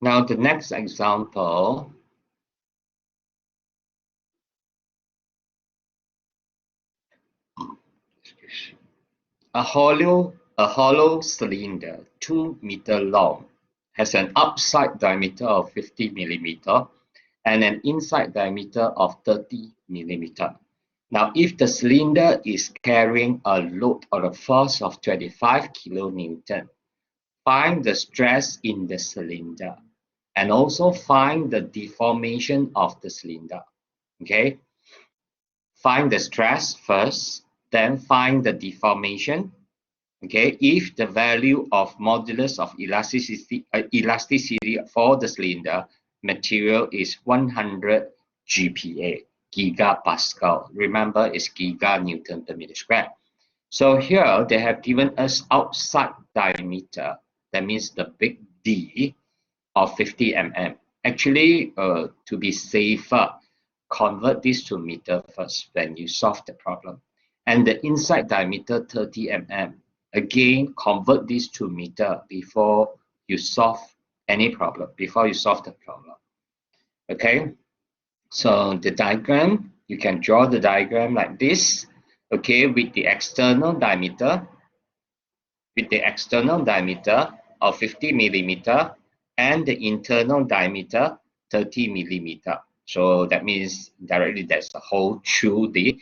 Now the next example. A hollow cylinder 2 meter long has an outside diameter of 50 millimeter and an inside diameter of 30 millimeter. Now, if the cylinder is carrying a load or a force of 25 kilonewton, find the stress in the cylinder and also find the deformation of the cylinder. Okay, find the stress first, then find the deformation. Okay, if the value of modulus of elasticity for the cylinder material is 100 GPa, gigapascal. Remember, it's giganewton per meter square. So here they have given us outside diameter, that means the big D of 50 mm. Actually, to be safer, convert this to meter first when you solve the problem. And the inside diameter 30 mm. Again, convert this to meter before you solve any problem, before you solve the problem. Okay, so the diagram, you can draw the diagram like this. Okay, with the external diameter of 50 millimeter and the internal diameter 30 millimeter. So that means directly there's a hole through the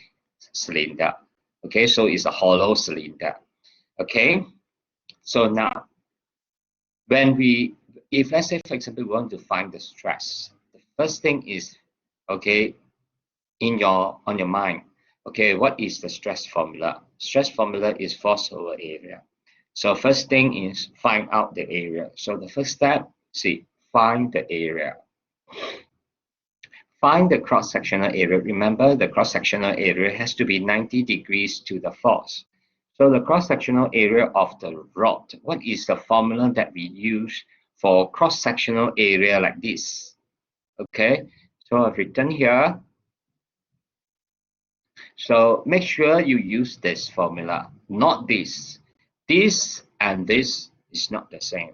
cylinder. Okay, so it's a hollow cylinder. Okay, so now if let's say for example we want to find the stress, the first thing is, okay, on your mind, okay, what is the stress formula? Stress formula is force over area. So first thing is find out the area. So the first step, find the area. Find the cross-sectional area. Remember, the cross-sectional area has to be 90 degrees to the force. So the cross-sectional area of the rod, what is the formula that we use for cross-sectional area like this? Okay, so I've written here. So make sure you use this formula, not this. This and this is not the same.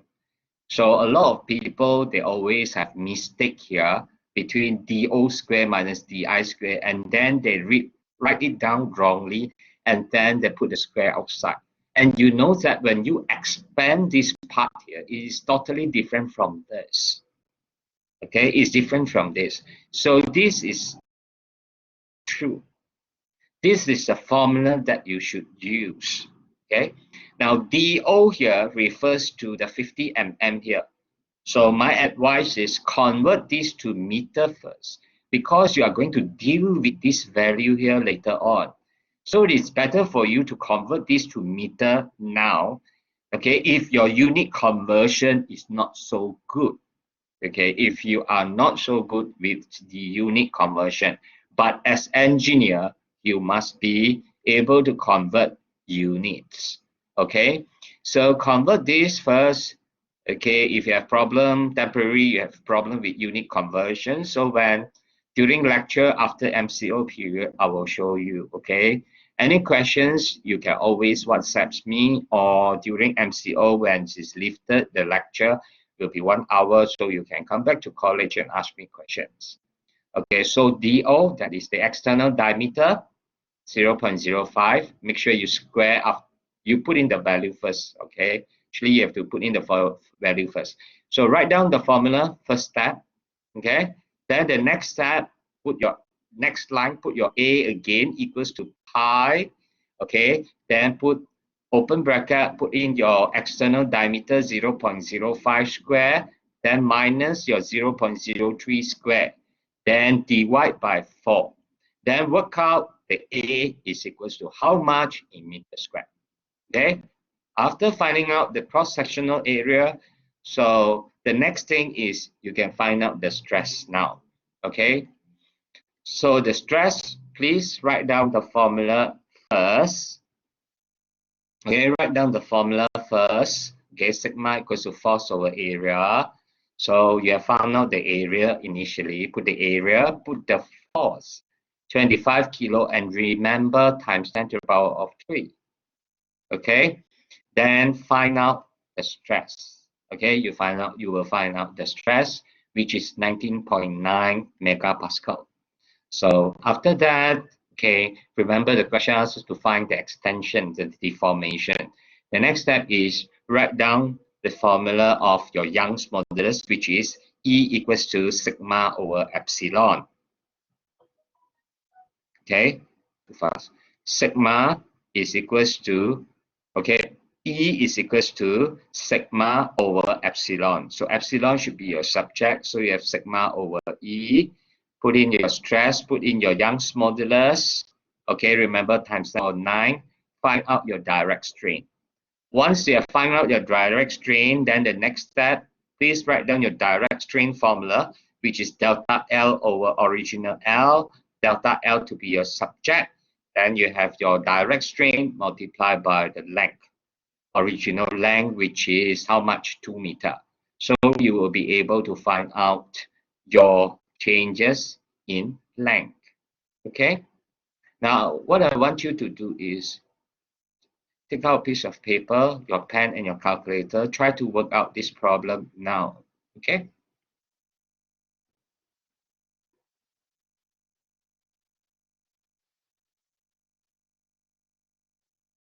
So a lot of people, they always have mistake here between dO square minus di square, and then they write it down wrongly, and then they put the square outside. And you know that when you expand this part here, it is totally different from this. Okay, it's different from this. So this is true. This is the formula that you should use. Okay, now dO here refers to the 50 mm here. So my advice is convert this to meter first, because you are going to deal with this value here later on. So it's better for you to convert this to meter now, okay, if your unit conversion is not so good. Okay, if you are not so good with the unit conversion, but as engineer, you must be able to convert units. Okay, so convert this first. Okay, if you have temporary, you have problem with unit conversion. So when during lecture after MCO period, I will show you. Okay, any questions, you can always WhatsApp me, or during MCO when it's lifted, the lecture will be 1 hour, so you can come back to college and ask me questions. Okay, so DO, that is the external diameter, 0.05. Make sure you square up, you put in the value first. Okay, actually you have to put in the value first. So write down the formula, first step. Okay, then the next step, put your next line, put your A again equals to pi. Okay, then put open bracket, put in your external diameter 0.05 square, then minus your 0.03 square, then divide by 4. Then work out the A is equals to how much in meter square. Okay, after finding out the cross-sectional area, so the next thing is you can find out the stress now. Okay, so the stress, please write down the formula first. Okay, write down the formula first. Okay, sigma equals to force over area. So you have found out the area initially. Put the area, put the force, 25 kilo, and remember times 10 to the power of 3. Okay, then find out the stress. Okay, you will find out the stress, which is 19.9 megapascal. So after that, okay, remember the question asks us to find the extension, the deformation. The next step is write down the formula of your Young's modulus, which is E equals to sigma over epsilon. Okay, too fast. Sigma is equals to, okay, E is equals to sigma over epsilon. So epsilon should be your subject. So you have sigma over E. Put in your stress, put in your Young's modulus. Okay, remember times 9. Find out your direct strain. Once you have found out your direct strain, then the next step, please write down your direct strain formula, which is delta L over original L, delta L to be your subject. Then you have your direct strain multiplied by the length, original length, which is how much? 2 meter. So you will be able to find out your changes in length. Okay? Now, what I want you to do is take out a piece of paper, your pen, and your calculator. Try to work out this problem now. Okay?